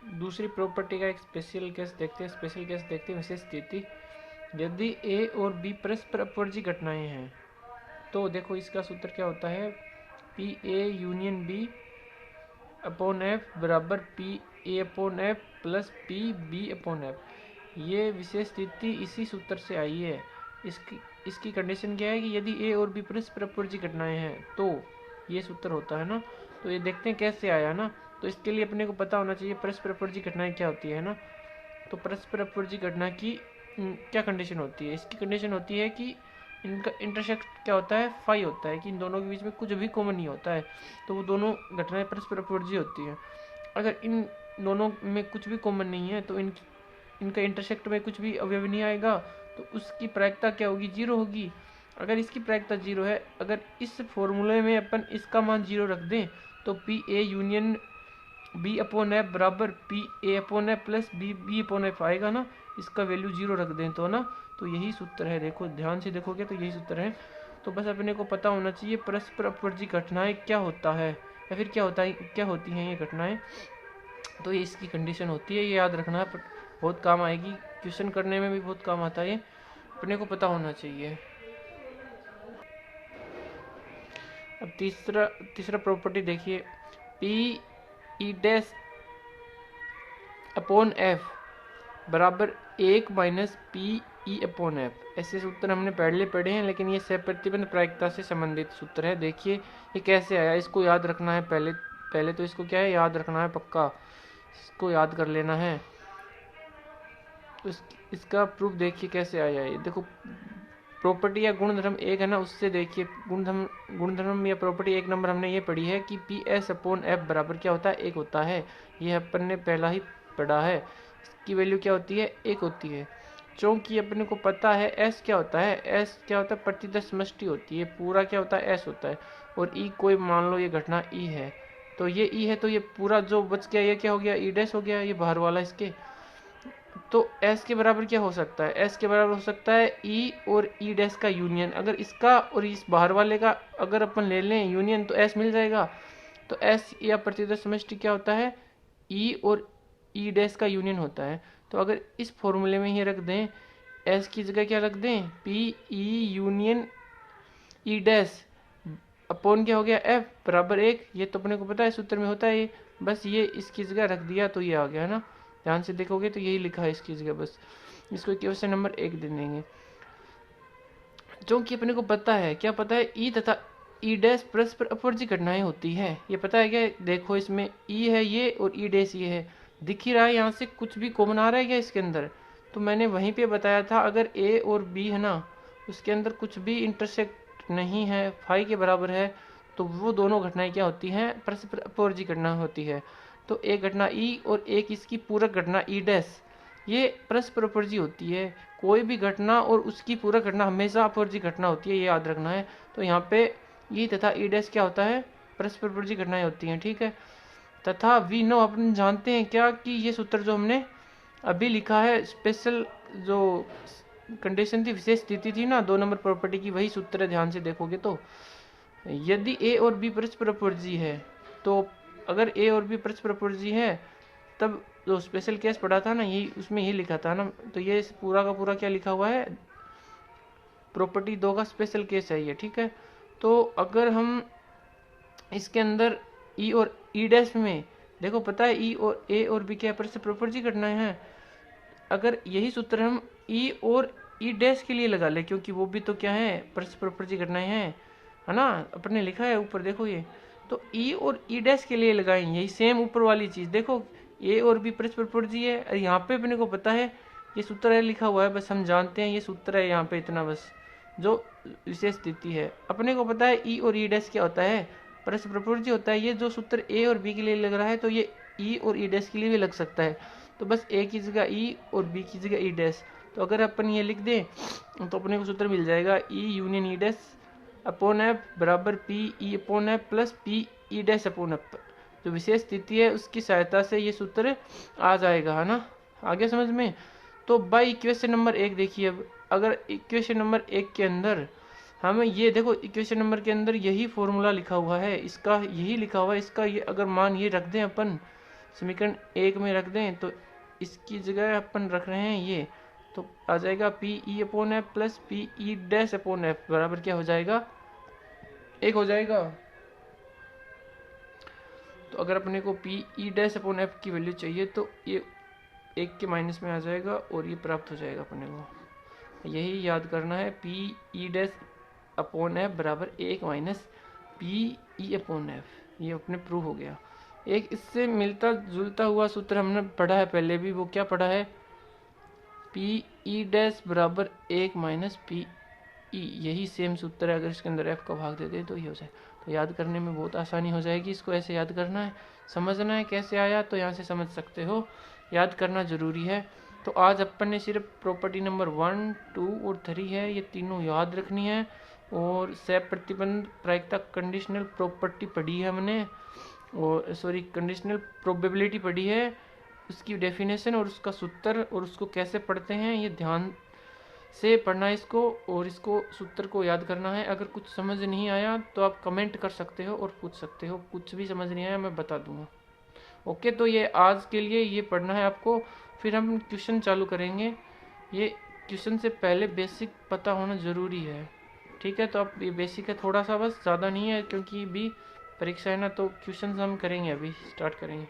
दूसरी प्रॉपर्टी का एक स्पेशल केस देखते हैं। विशेष स्थिति, यदि ए और बी परस्पर अपवर्जी घटनाएं हैं तो देखो इसका सूत्र क्या होता है, P A union B upon F बराबर P A upon F plus P B upon F. ये विशेष स्थिति इसी सूत्र से आई है। इसकी कंडीशन क्या है कि यदि ए और बी परस्पर अपवर्जी घटनाएं हैं तो ये सूत्र होता है ना। तो ये देखते हैं कैसे आया ना। तो इसके लिए अपने को पता होना चाहिए परस्पर अपवर्जी घटनाएं क्या होती है ना। तो परस्पर अपवर्जी घटना की क्या कंडीशन होती है, इसकी कंडीशन होती है कि इनका इंटरसेक्ट क्या होता है, फाई होता है, कि इन दोनों के बीच में कुछ भी कॉमन नहीं होता है, तो वो दोनों घटनाएं परस्पर अपवर्जी होती हैं। अगर इन दोनों में कुछ भी कॉमन नहीं है तो इनका इंटरसेक्ट में कुछ भी अवयव नहीं आएगा, तो उसकी प्रायिकता क्या होगी, जीरो होगी। अगर इसकी प्रायिकता जीरो है, अगर इस फॉर्मूले में अपन इसका मान जीरो रख दें तो P A union B upon F बराबर P A upon F plus B B upon F आएगा ना। इसका वैल्यू जीरो रख दें तो ना, तो यही सूत्र है। देखो ध्यान से देखोगे तो यही सूत्र है। तो बस अपने को पता होना चाहिए परस्पर अपवर्जी घटनाएं क्या होता है या फिर क्या होता है, क्या होती हैं ये घटनाएं। तो ये इसकी कंडीशन होती है, ये याद रखना, बहुत काम आएगी, क्वेश्चन करने में भी बहुत काम आता है, अपने को पता होना चाहिए। अब तीसरा प्रॉपर्टी देखिए, P E dash upon F बराबर 1 minus P E upon F. ऐसे सूत्र हमने पहले पढ़े हैं, लेकिन ये सहप्रतिबंध प्रायिकता से संबंधित सूत्र है। देखिए ये कैसे आया, इसको याद रखना है। पहले तो इसको क्या है, याद रखना है पक्का, इसको याद कर लेना है। इसका प्रूफ देखिए कैसे आया है। देखो प्रॉपर्टी या गुणधर्म एक है ना, उससे देखिए गुणधर्म या प्रॉपर्टी एक नंबर हमने ये पढ़ी है कि पी एस अपॉन एफ बराबर क्या होता है, एक होता है। ये अपन ने पहला ही पढ़ा है। इसकी वैल्यू क्या होती है, एक होती है। चूंकि अपने को पता है एस क्या होता है, एस क्या होता है, प्रतिदर्श समष्टि होती है, पूरा क्या होता है, एस होता है। और ई कोई मान लो ये घटना ई है, तो ये ई है, तो ये पूरा जो बच गया ये क्या हो गया, ई डैश हो गया, ये बाहर वाला इसके। तो s के बराबर क्या हो सकता है, s के बराबर हो सकता है e और e डैश का यूनियन। अगर इसका और इस बाहर वाले का अगर अपन ले लें यूनियन तो s मिल जाएगा। तो s या प्रतिदर्श समष्टि क्या होता है, e और e डैश का यूनियन होता है। तो अगर इस फॉर्मूले में ही रख दें, s की जगह क्या रख दें, p e union e dash upon क्या हो गया, f बराबर 1। ये तो अपने को पता है सूत्र में होता है ये, बस ये इसकी जगह रख दिया तो ये आ गया ना। ध्यान से देखोगे तो यही लिखा है इसकी जगह, बस इसको क्वेश्चन नंबर 1 दे देंगे। जो कि अपने को पता है, क्या पता है, ई तथा ई डैश परस्पर अपवर्जी घटनाएं होती है, ये पता है क्या। देखो इसमें ई है ये और ई डैश ये है, दिख ही रहा है, यहाँ से कुछ भी कॉमन आ रहा है क्या इसके अंदर। तो मैंने वहीं पे बताया था अगर ए और बी है ना, उसके अंदर कुछ भी इंटरसेक्ट नहीं है, फाई के बराबर है, तो वो दोनों घटनाएं क्या होती हैं, परस्पर अपवर्जी घटना होती है। तो एक घटना ई और एक इसकी पूरक घटना ई डैश, ये परस्पर अपवर्जी होती है। कोई भी घटना और उसकी पूरक घटना हमेशा अपवर्जी घटना होती है, ये याद रखना है। तो यहाँ पे ई तथा ई डैश क्या होता है, परस्पर अपवर्जी घटनाएं होती हैं, ठीक है। तथा वी नो, अपन जानते हैं क्या कि ये सूत्र जो हमने अभी लिखा है, स्पेशल जो कंडीशन थी, विशेष स्थिति थी ना 2 नंबर प्रॉपर्टी की, वही सूत्र है। ध्यान से देखोगे तो यदि ए और बी परस्पर अपवर्जी है, तो अगर ए और बी परस्पर अपवर्जी है तब जो स्पेशल केस पढ़ा था ना, यही उसमें यही लिखा था ना। तो ये पूरा का पूरा क्या लिखा हुआ है, प्रॉपर्टी 2 का स्पेशल केस है ये, ठीक है। तो अगर हम इसके अंदर ई और ई डैश में देखो, पता है ई और ए और बी क्या परस्पर अपवर्जी घटनाएं हैं। अगर यही सूत्र हम ई और ई डैश के लिए लगा ले, क्योंकि वो भी तो क्या है, परस्पर अपवर्जी घटनाएं हैं, है ना, अपने लिखा है ऊपर देखो ये। तो ई और ई डैश के लिए लगाएं, यही सेम ऊपर वाली चीज देखो, ए और बी परस्पर अपवर्जी है। यहाँ पे अपने को पता है ये सूत्र है लिखा हुआ है, बस हम जानते हैं ये सूत्र है यहाँ पे, इतना बस। जो विशेष स्थिति है अपने को पता है ई और ई डैश क्या होता है, परस्पर अपवर्जी होता है। ये जो सूत्र ए और बी के लिए लग रहा है, तो ये ई और ई डैश के लिए भी लग सकता है। तो बस ए की जगह ई और बी की जगह ई डैश। तो अगर अपन ये लिख दें तो अपने को सूत्र मिल जाएगा, E union E dash upon F बराबर P E upon F plus P E dash upon F. जो विशेष स्थिति है उसकी सहायता से ये सूत्र आ जाएगा, है ना, आ गया समझ में। तो बाई इक्वेशन नंबर 1 देखिए, अब अगर इक्वेशन नंबर 1 के अंदर हमें ये देखो, इक्वेशन नंबर के अंदर यही फॉर्मूला लिखा हुआ है, इसका यही लिखा हुआ है, इसका ये अगर मान ये रख दें अपन, समीकरण 1 में रख दें तो इसकी जगह अपन रख रहे हैं ये, तो आ जाएगा P E upon F plus P E dash upon F बराबर क्या हो जाएगा, 1 हो जाएगा। तो अगर अपने को P E dash upon F की वैल्यू चाहिए तो ये 1 के माइनस में आ जाएगा और ये प्राप्त हो जाएगा अपने को। यही याद करना है, P E dash upon F बराबर 1 minus P E upon F, ये अपने प्रूव हो गया। एक इससे मिलता जुलता हुआ सूत्र हमने पढ़ा है पहले भी, वो क्या पढ़ा है, पी ई डैश बराबर 1 माइनस पी ई, यही सेम सूत्र है। अगर इसके अंदर एफ का भाग दे दे तो ये हो जाए, तो याद करने में बहुत आसानी हो जाएगी। इसको ऐसे याद करना है, समझना है कैसे आया तो यहाँ से समझ सकते हो, याद करना जरूरी है। तो आज अपन ने सिर्फ प्रॉपर्टी नंबर 1, 2 और 3 है, ये तीनों याद रखनी है। और सह प्रतिबंध प्रायिकता कंडीशनल प्रॉपर्टी पढ़ी है हमने, और सॉरी कंडीशनल प्रोबेबिलिटी पढ़ी है, उसकी डेफिनेशन और उसका सूत्र और उसको कैसे पढ़ते हैं ये ध्यान से पढ़ना है इसको, और इसको सूत्र को याद करना है। अगर कुछ समझ नहीं आया तो आप कमेंट कर सकते हो और पूछ सकते हो, कुछ भी समझ नहीं आया मैं बता दूंगा। ओके, तो ये आज के लिए ये पढ़ना है आपको, फिर हम क्वेश्चन चालू करेंगे। ये क्वेश्चन से पहले बेसिक पता होना ज़रूरी है, ठीक है। तो अब ये बेसिक है थोड़ा सा, बस ज़्यादा नहीं है, क्योंकि भी परीक्षा है ना, तो क्वेश्चन हम करेंगे, अभी स्टार्ट करेंगे।